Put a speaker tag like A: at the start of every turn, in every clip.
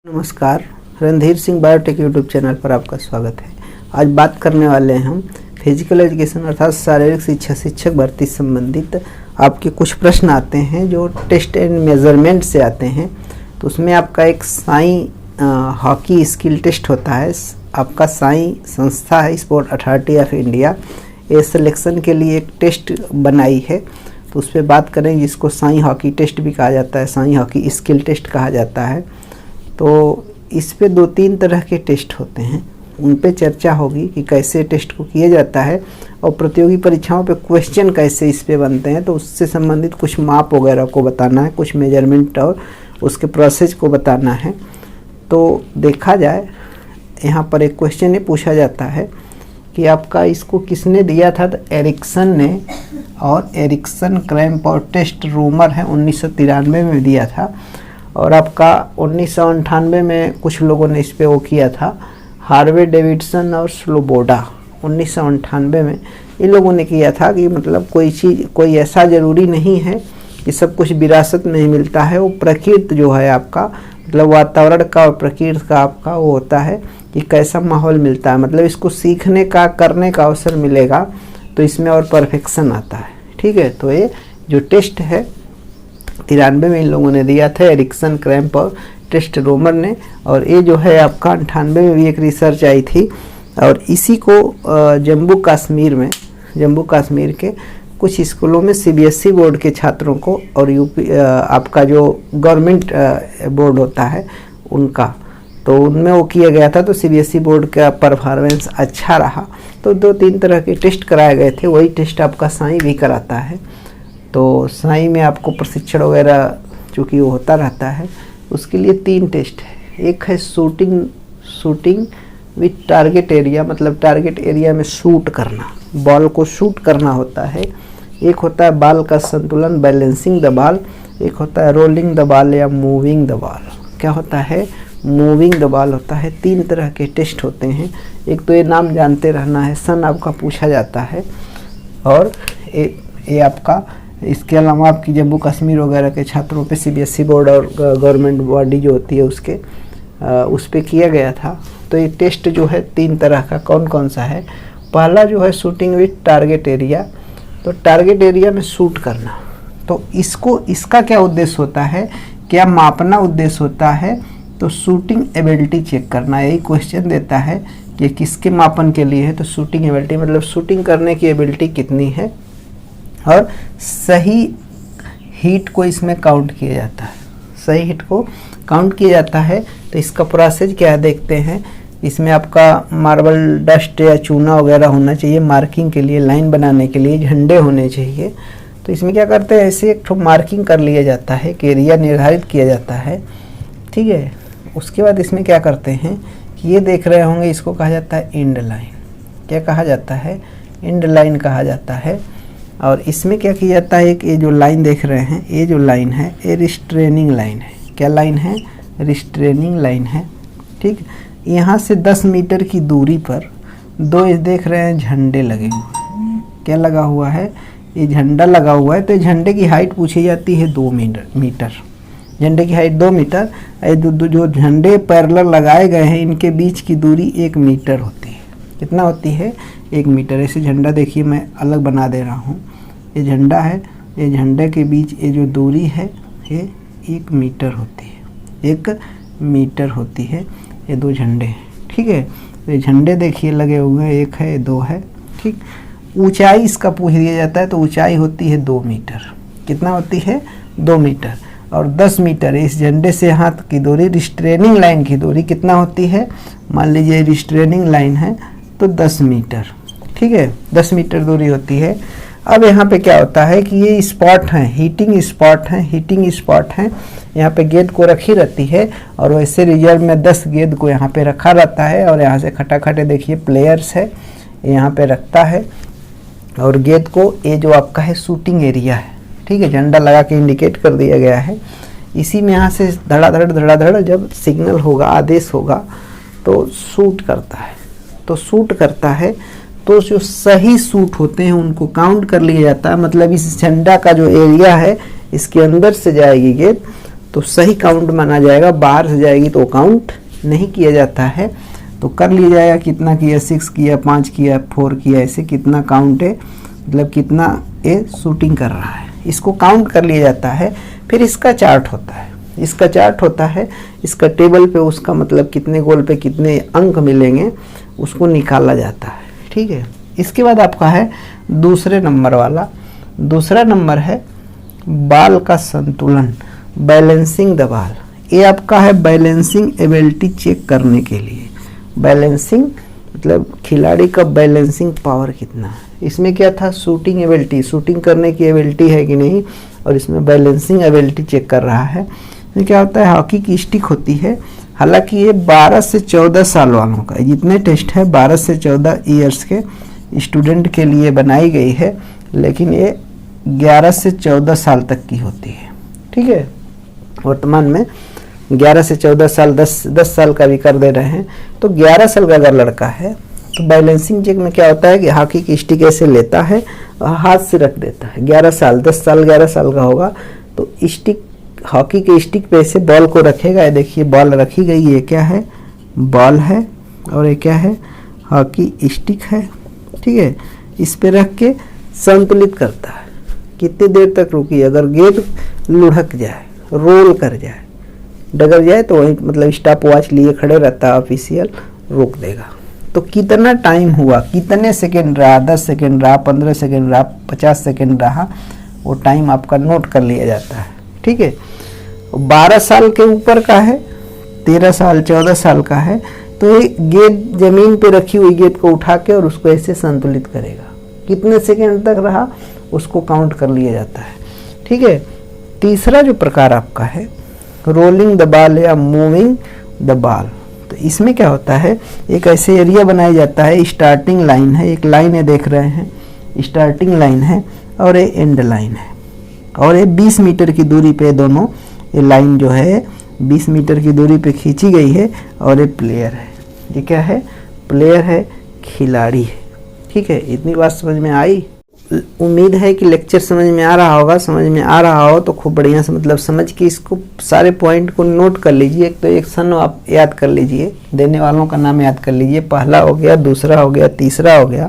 A: नमस्कार, Randhir Singh biotech YouTube channel पर आपका स्वागत है। आज बात करने वाले हैं हम फिजिकल एजुकेशन अर्थात शारीरिक शिक्षा शिक्षक भर्ती संबंधित आपके कुछ प्रश्न आते हैं जो टेस्ट एंड मेजरमेंट से आते हैं। तो उसमें आपका एक साई हॉकी स्किल टेस्ट होता है। आपका साई संस्था है स्पोर्ट अथॉरिटी ऑफ इंडिया, ये सिलेक्शन के लिए एक टेस्ट बनाई है। तो उस पर बात करें जिसको साई हॉकी टेस्ट भी कहा जाता है, साई हॉकी स्किल टेस्ट कहा जाता है। तो इस पे 2-3 तरह के टेस्ट होते हैं, उन पे चर्चा होगी कि कैसे टेस्ट को किया जाता है और प्रतियोगी परीक्षाओं पे क्वेश्चन कैसे इस पे बनते हैं। तो उससे संबंधित कुछ माप वगैरह को बताना है, कुछ मेजरमेंट और उसके प्रोसेस को बताना है। तो देखा जाए, यहाँ पर एक क्वेश्चन ये पूछा जाता है कि आपका इसको किसने दिया था। तो एरिक्सन ने, और एरिक्सन क्रैम्प और टेस्ट रोमर है 1993 में दिया था। और आपका 1998 में कुछ लोगों ने इस पे वो किया था, हार्वे डेविडसन और स्लोबोडा 1998 में इन लोगों ने किया था कि मतलब कोई ऐसा ज़रूरी नहीं है कि सब कुछ विरासत में ही मिलता है। वो प्रकृति जो है आपका, मतलब वातावरण का और प्रकृति का आपका वो होता है कि कैसा माहौल मिलता है, मतलब इसको सीखने का करने का अवसर मिलेगा तो इसमें और परफेक्शन आता है। ठीक है, तो ये जो टेस्ट है 93 में इन लोगों ने दिया था, एरिक्सन क्रैम्प और टेस्ट रोमर ने। और ये जो है आपका 98 में भी एक रिसर्च आई थी। और इसी को जम्मू कश्मीर के कुछ स्कूलों में सीबीएसई बोर्ड के छात्रों को और यूपी आपका जो गवर्नमेंट बोर्ड होता है उनका, तो उनमें वो किया गया था। तो सीबीएसई बोर्ड का परफॉर्मेंस अच्छा रहा। तो 2-3 तरह के टेस्ट कराए गए थे, वही टेस्ट आपका साई भी कराता है। तो साई में आपको प्रशिक्षण वगैरह चूँकि वो होता रहता है, उसके लिए 3 टेस्ट है। एक है शूटिंग विथ टारगेट एरिया, मतलब टारगेट एरिया में शूट करना, बॉल को शूट करना होता है। एक होता है बाल का संतुलन, बैलेंसिंग द बॉल। एक होता है रोलिंग द बॉल या मूविंग द बॉल। क्या होता है? मूविंग द बॉल होता है। 3 तरह के टेस्ट होते हैं। एक तो ये नाम जानते रहना है, सन आपका पूछा जाता है। और ये आपका, इसके अलावा आपकी जम्मू कश्मीर वगैरह के छात्रों पे सीबीएसई बोर्ड और गवर्नमेंट बॉडी जो होती है उसके उस पे किया गया था। तो ये टेस्ट जो है 3 तरह का कौन कौन सा है। पहला जो है शूटिंग विथ टारगेट एरिया, तो टारगेट एरिया में शूट करना। तो इसका क्या उद्देश्य होता है, क्या मापना उद्देश्य होता है? तो शूटिंग एबिलिटी चेक करना। यही क्वेश्चन देता है कि किसके मापन के लिए है। तो शूटिंग एबिलिटी मतलब शूटिंग करने की एबिलिटी कितनी है, और सही हीट को इसमें काउंट किया जाता है। सही हीट को काउंट किया जाता है। तो इसका प्रोसेस क्या है देखते हैं। इसमें आपका मार्बल डस्ट या चूना वगैरह होना चाहिए मार्किंग के लिए, लाइन बनाने के लिए झंडे होने चाहिए। तो इसमें क्या करते हैं, ऐसे एक मार्किंग कर लिया जाता है कि एरिया निर्धारित किया जाता है। ठीक है, उसके बाद इसमें क्या करते हैं कि ये देख रहे होंगे, इसको कहा जाता है एंड लाइन। क्या कहा जाता है? एंड लाइन कहा जाता है। और इसमें क्या किया जाता है, ये जो लाइन देख रहे हैं, ये जो लाइन है ये रिस्ट्रेनिंग लाइन है। क्या लाइन है? रिस्ट्रेनिंग लाइन है। ठीक, यहाँ से 10 मीटर की दूरी पर 2 देख रहे हैं झंडे लगे हुए। क्या लगा हुआ है? ये झंडा लगा हुआ है। तो झंडे की हाइट पूछी जाती है 2 मीटर। झंडे की हाइट 2 मीटर। जो झंडे पैरेलल लगाए गए हैं इनके बीच की दूरी 1 मीटर होती है। कितना होती है? 1 मीटर। ऐसे झंडा देखिए, मैं अलग बना दे रहा हूँ। ये झंडा है, ये झंडे के बीच ये जो दूरी है ये 1 मीटर होती है। 1 मीटर होती है। ये 2 झंडे हैं। ठीक है, तो ये झंडे देखिए लगे हुए हैं, 1 है 2 है। ठीक, ऊंचाई इसका पूछ दिया जाता है। तो ऊंचाई होती है 2 मीटर। कितना होती है? 2 मीटर। और 10 मीटर इस झंडे से हाथ की दूरी, रिस्ट्रेनिंग लाइन की दूरी कितना होती है? मान लीजिए रिस्ट्रेनिंग लाइन है तो 10 मीटर। ठीक है, 10 मीटर दूरी होती है। अब यहाँ पे क्या होता है कि ये स्पॉट हैं, हीटिंग स्पॉट हैं। यहाँ पे गेंद को रखी रहती है और वैसे रिजर्व में 10 गेंद को यहाँ पे रखा रहता है। और यहाँ से खटाखटे देखिए प्लेयर्स है, यहाँ पे रखता है। और गेंद को, ये जो आपका है शूटिंग एरिया है। ठीक है, झंडा लगा के इंडिकेट कर दिया गया है। इसी में यहाँ से धड़ाधड़ जब सिग्नल होगा, आदेश होगा तो शूट करता है। तो जो सही शूट होते हैं उनको काउंट कर लिया जाता है। मतलब इस झंडा का जो एरिया है इसके अंदर से जाएगी गेंद तो सही काउंट माना जाएगा, बाहर से जाएगी तो काउंट नहीं किया जाता है। तो कर लिया जाएगा कितना किया, 6 किया, 5 किया, 4 किया, ऐसे कितना काउंट है, मतलब कितना ये शूटिंग कर रहा है, इसको काउंट कर लिया जाता है। फिर इसका चार्ट होता है, इसका चार्ट होता है, इसका टेबल पे उसका मतलब कितने गोल पे कितने अंक मिलेंगे उसको निकाला जाता है, ठीक है। इसके बाद आपका है दूसरे नंबर वाला, दूसरा नंबर है बाल का संतुलन, बैलेंसिंग द बाल। ये आपका है बैलेंसिंग एबिलिटी चेक करने के लिए। बैलेंसिंग मतलब खिलाड़ी का बैलेंसिंग पावर कितना है। इसमें क्या था, शूटिंग एबिलिटी, शूटिंग करने की एबिलिटी है कि नहीं, और इसमें बैलेंसिंग एबिलिटी चेक कर रहा है। तो क्या होता है, हॉकी की स्टिक होती है, हालांकि ये 12 से 14 साल वालों का, जितने टेस्ट है 12 से 14 ईयर्स के स्टूडेंट के लिए बनाई गई है, लेकिन ये 11 से 14 साल तक की होती है, ठीक है। वर्तमान में 11 से 14 साल 10 साल का भी कर दे रहे हैं। तो 11 साल का अगर लड़का है तो बैलेंसिंग चेक में क्या होता है कि हॉकी की स्टिक ऐसे लेता है और हाथ से रख देता है। 11 साल 10 साल 11 साल का होगा तो स्टिक, हॉकी के स्टिक पे ऐसे बॉल को रखेगा। ये देखिए बॉल रखी गई, ये क्या है, बॉल है, और ये क्या है, हॉकी स्टिक है, ठीक है। इस पे रख के संतुलित करता है, कितनी देर तक रुकी। अगर गेंद लुढ़क जाए, रोल कर जाए, डगर जाए तो वही मतलब स्टॉप वॉच लिए खड़े रहता है ऑफिशियल, रोक देगा। तो कितना टाइम हुआ, कितने सेकंड रहा, 10 सेकंड रहा, 15 सेकंड रहा, 50 सेकंड रहा, वो टाइम आपका नोट कर लिया जाता है, ठीक है। 12 साल के ऊपर का है, 13 साल 14 साल का है, तो ये गेंद जमीन पे रखी हुई गेंद को उठा के और उसको ऐसे संतुलित करेगा, कितने सेकंड तक रहा उसको काउंट कर लिया जाता है, ठीक है। तीसरा जो प्रकार आपका है रोलिंग द बॉल या मूविंग द बॉल। तो इसमें क्या होता है, एक ऐसे एरिया बनाया जाता है, स्टार्टिंग लाइन है, एक लाइन है देख रहे हैं, स्टार्टिंग लाइन है और ये एंड लाइन है, और ये 20 मीटर की दूरी पे दोनों, ये लाइन जो है 20 मीटर की दूरी पे खींची गई है, और ये प्लेयर है, ये क्या है, प्लेयर है, खिलाड़ी है, ठीक है। इतनी बात समझ में आई। उम्मीद है कि लेक्चर समझ में आ रहा होगा। समझ में आ रहा हो तो खूब बढ़िया से मतलब समझ के इसको सारे पॉइंट को नोट कर लीजिए। एक तो एक सन आप याद कर लीजिए, देने वालों का नाम याद कर लीजिए, पहला हो गया, दूसरा हो गया, तीसरा हो गया।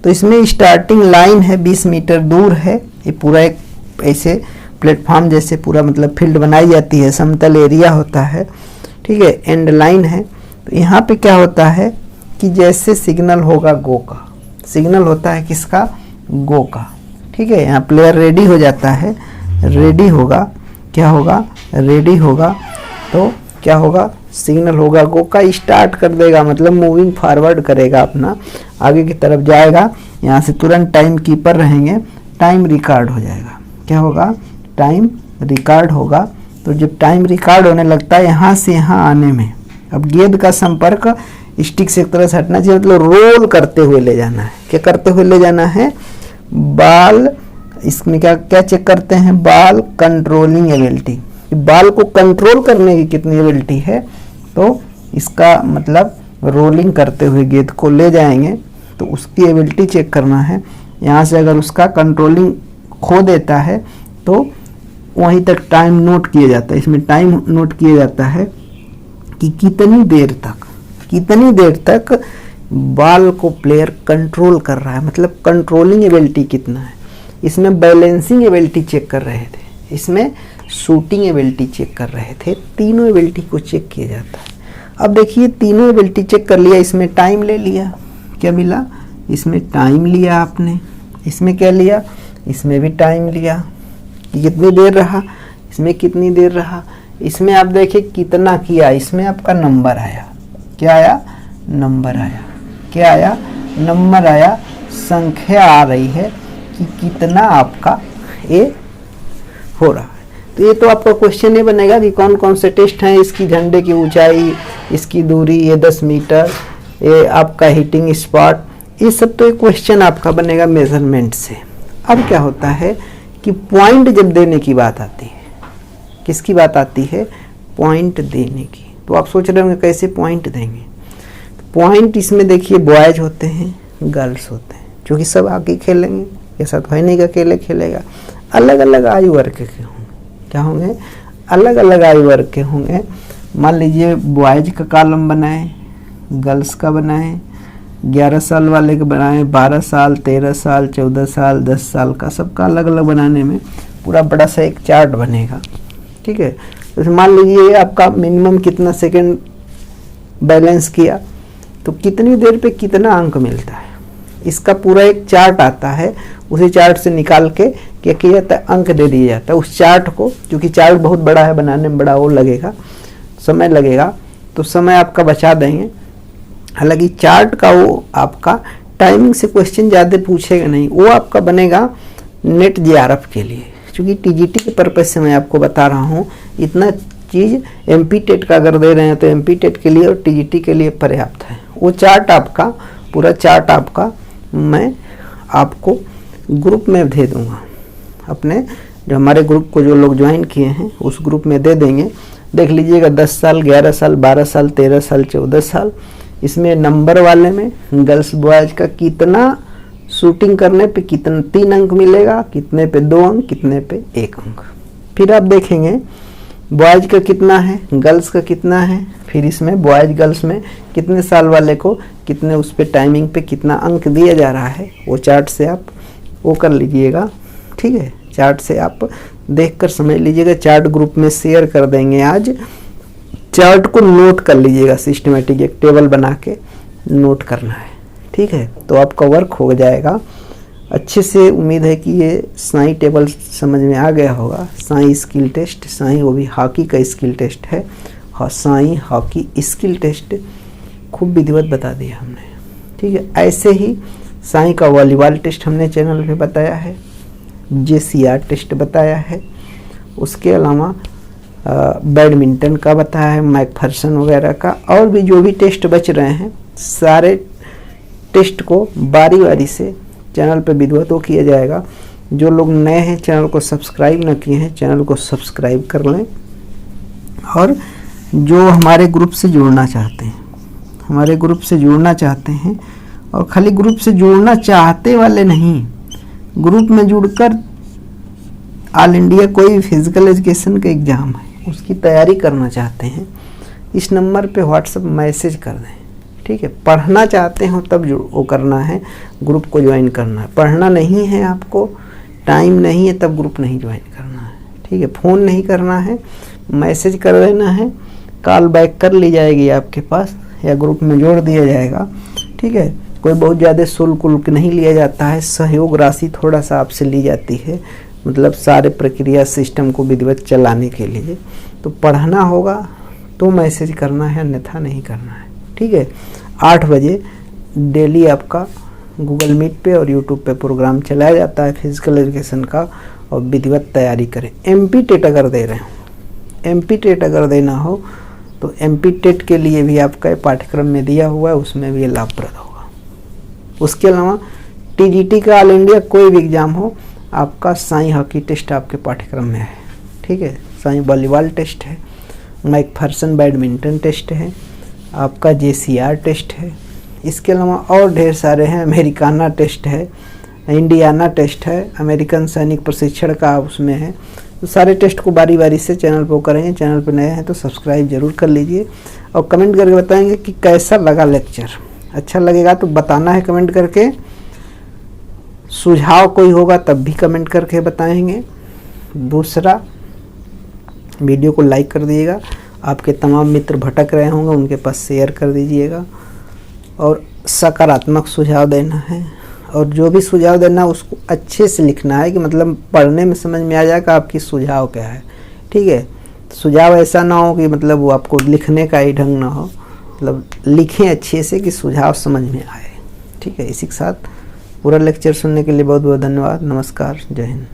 A: तो इसमें स्टार्टिंग लाइन है 20 मीटर दूर है, ये पूरा एक ऐसे प्लेटफॉर्म जैसे पूरा मतलब फील्ड बनाई जाती है, समतल एरिया होता है, ठीक है। एंड लाइन है, तो यहाँ पे क्या होता है कि जैसे सिग्नल होगा गो का, सिग्नल होता है किसका, गो का, ठीक है। यहाँ प्लेयर रेडी हो जाता है, रेडी होगा, क्या होगा, रेडी होगा, तो क्या होगा, सिग्नल होगा गो का, स्टार्ट कर देगा, मतलब मूविंग फॉरवर्ड करेगा, अपना आगे की तरफ जाएगा। यहाँ से तुरंत टाइम कीपर रहेंगे, टाइम रिकॉर्ड हो जाएगा, क्या होगा, टाइम रिकॉर्ड होगा। तो जब टाइम रिकॉर्ड होने लगता है यहाँ से यहाँ आने में, अब गेंद का संपर्क स्टिक से एक तरह से हटना चाहिए, मतलब रोल करते हुए ले जाना है। क्या करते हुए ले जाना है, बॉल, इसमें क्या क्या चेक करते हैं, बॉल कंट्रोलिंग एबिलिटी, बॉल को कंट्रोल करने की कितनी एबिलिटी है, तो इसका मतलब रोलिंग करते हुए गेंद को ले जाएंगे तो उसकी एबिलिटी चेक करना है। यहाँ से अगर उसका कंट्रोलिंग खो देता है तो वहीं तक टाइम नोट किया जाता है। इसमें टाइम नोट किया जाता है कि कितनी देर तक बॉल को प्लेयर कंट्रोल कर रहा है, मतलब कंट्रोलिंग एबिलिटी कितना है। इसमें बैलेंसिंग एबिलिटी चेक कर रहे थे, इसमें शूटिंग एबिलिटी चेक कर रहे थे, तीनों एबिलिटी को चेक किया जाता है। अब देखिए तीनों एबिलिटी चेक कर लिया, इसमें टाइम ले लिया, क्या मिला, इसमें टाइम लिया आपने, इसमें क्या लिया, इसमें भी टाइम लिया, कितनी देर रहा, इसमें कितनी देर रहा, इसमें आप देखिए कितना किया, इसमें आपका नंबर आया, क्या आया, नंबर आया, क्या आया, नंबर आया, संख्या आ रही है कि कितना आपका ये हो रहा है। तो ये तो आपका क्वेश्चन ये बनेगा कि कौन कौन से टेस्ट हैं, इसकी झंडे की ऊंचाई, इसकी दूरी, ये 10 मीटर, ये आपका हिटिंग स्पॉट, ये सब तो एक क्वेश्चन आपका बनेगा मेजरमेंट से। अब क्या होता है कि पॉइंट जब देने की बात आती है, किसकी बात आती है, पॉइंट देने की। तो आप सोच रहे होंगे कैसे पॉइंट देंगे, पॉइंट इसमें देखिए बॉयज होते हैं, गर्ल्स होते हैं, क्योंकि सब आगे खेलेंगे, ऐसा तो है नहीं कि अकेले खेलेगा, अलग अलग आयु वर्ग के होंगे, क्या होंगे, अलग अलग आयु वर्ग के होंगे। मान लीजिए बॉयज का कॉलम बनाएं, गर्ल्स का बनाएं, 11 साल वाले का बनाएं, 12 साल, 13 साल, 14 साल, 10 साल का, सबका अलग अलग बनाने में पूरा बड़ा सा एक चार्ट बनेगा। ठीक है, तो मान लीजिए आपका मिनिमम कितना सेकंड बैलेंस किया तो कितनी देर पे कितना अंक मिलता है, इसका पूरा एक चार्ट आता है। उसी चार्ट से निकाल के क्या किया जाता है, अंक दे दिया जाता है उस चार्ट को। क्योंकि चार्ट बहुत बड़ा है, बनाने में बड़ा वो लगेगा, समय लगेगा, तो समय आपका बचा देंगे। हालांकि चार्ट का वो आपका टाइमिंग से क्वेश्चन ज़्यादा पूछेगा नहीं, वो आपका बनेगा नेट जेआरएफ के लिए। क्योंकि टीजीटी के पर्पज से मैं आपको बता रहा हूँ, इतना चीज़ एमपी टेट का अगर दे रहे हैं तो एमपी टेट के लिए और टीजीटी के लिए पर्याप्त है। वो चार्ट आपका, पूरा चार्ट आपका मैं आपको ग्रुप में दे दूंगा, अपने जो हमारे ग्रुप को जो लोग ज्वाइन किए हैं उस ग्रुप में दे देंगे। देख लीजिएगा 10 साल, 11 साल, 12 साल, 13 साल, 14 साल, इसमें नंबर वाले में गर्ल्स बॉयज का कितना शूटिंग करने पे कितना 3 अंक मिलेगा, कितने पे 2 अंक, कितने पे 1 अंक। फिर आप देखेंगे बॉयज का कितना है, गर्ल्स का कितना है, फिर इसमें बॉयज गर्ल्स में कितने साल वाले को कितने उस पे टाइमिंग पे कितना अंक दिया जा रहा है, वो चार्ट से आप वो कर लीजिएगा। ठीक है, चार्ट से आप देखकर समझ लीजिएगा। चार्ट ग्रुप में शेयर कर देंगे आज। चार्ट को नोट कर लीजिएगा, सिस्टमेटिक एक टेबल बना के नोट करना है। ठीक है, तो आपका वर्क हो जाएगा अच्छे से। उम्मीद है कि ये साई टेबल समझ में आ गया होगा। साई स्किल टेस्ट, साई वो भी हॉकी का स्किल टेस्ट है, साई हॉकी स्किल टेस्ट खूब विधिवत बता दिया हमने। ठीक है, ऐसे ही साई का वॉलीबॉल टेस्ट हमने चैनल पे बताया है, जेसीआर टेस्ट बताया है, उसके अलावा बैडमिंटन का बताया है, मैकफर्सन वगैरह का, और भी जो भी टेस्ट बच रहे हैं सारे टेस्ट को बारी बारी से चैनल पे विधिवत किया जाएगा। जो लोग नए हैं चैनल को सब्सक्राइब न किए हैं, चैनल को सब्सक्राइब कर लें। और जो हमारे ग्रुप से जुड़ना चाहते हैं, हमारे ग्रुप से जुड़ना चाहते हैं, और खाली ग्रुप से जुड़ना चाहते वाले नहीं, ग्रुप में जुड़कर ऑल इंडिया कोई भी फिजिकल एजुकेशन का एग्ज़ाम है उसकी तैयारी करना चाहते हैं, इस नंबर पे व्हाट्सएप मैसेज कर दें। ठीक है, पढ़ना चाहते हो तब वो करना है, ग्रुप को ज्वाइन करना है। पढ़ना नहीं है, आपको टाइम नहीं है, तब ग्रुप नहीं ज्वाइन करना है। ठीक है, फ़ोन नहीं करना है, मैसेज कर देना है, कॉल बैक कर ली जाएगी आपके पास या ग्रुप में जोड़ दिया जाएगा। ठीक है, कोई बहुत ज़्यादा शुल्क नहीं लिया जाता है, सहयोग राशि थोड़ा सा आपसे ली जाती है, मतलब सारे प्रक्रिया सिस्टम को विधिवत चलाने के लिए। तो पढ़ना होगा तो मैसेज करना है, अन्यथा नहीं करना है। ठीक है, 8 बजे डेली आपका गूगल मीट पे और यूट्यूब पे प्रोग्राम चलाया जाता है फिजिकल एजुकेशन का, और विधिवत तैयारी करें। एमपी टेट अगर दे रहे हो, एमपी टेट अगर देना हो तो एमपी टेट के लिए भी आपका पाठ्यक्रम में दिया हुआ है, उसमें भी ये लाभप्रद होगा। उसके अलावा टीजीटी का ऑल इंडिया कोई भी एग्ज़ाम हो, आपका साई हॉकी टेस्ट आपके पाठ्यक्रम में है। ठीक है, साई वॉलीबॉल टेस्ट है, मैकफर्सन बैडमिंटन टेस्ट है, आपका जेसीआर टेस्ट है, इसके अलावा और ढेर सारे हैं, अमेरिकाना टेस्ट है, इंडियाना टेस्ट है, अमेरिकन सैनिक प्रशिक्षण का उसमें है। तो सारे टेस्ट को बारी बारी से चैनल पर करेंगे। चैनल पर नए हैं तो सब्सक्राइब जरूर कर लीजिए, और कमेंट करके बताएंगे कि कैसा लगा लेक्चर। अच्छा लगेगा तो बताना है कमेंट करके, सुझाव कोई होगा तब भी कमेंट करके बताएंगे। दूसरा, वीडियो को लाइक कर दीजिएगा, आपके तमाम मित्र भटक रहे होंगे उनके पास शेयर कर दीजिएगा, और सकारात्मक सुझाव देना है, और जो भी सुझाव देना है उसको अच्छे से लिखना है कि मतलब पढ़ने में समझ में आ जाएगा आपकी सुझाव क्या है। ठीक है, सुझाव ऐसा ना हो कि मतलब वो आपको लिखने का ही ढंग ना हो, मतलब लिखें अच्छे से कि सुझाव समझ में आए। ठीक है, इसी के साथ पूरा लेक्चर सुनने के लिए बहुत बहुत धन्यवाद। नमस्कार, जय हिंद।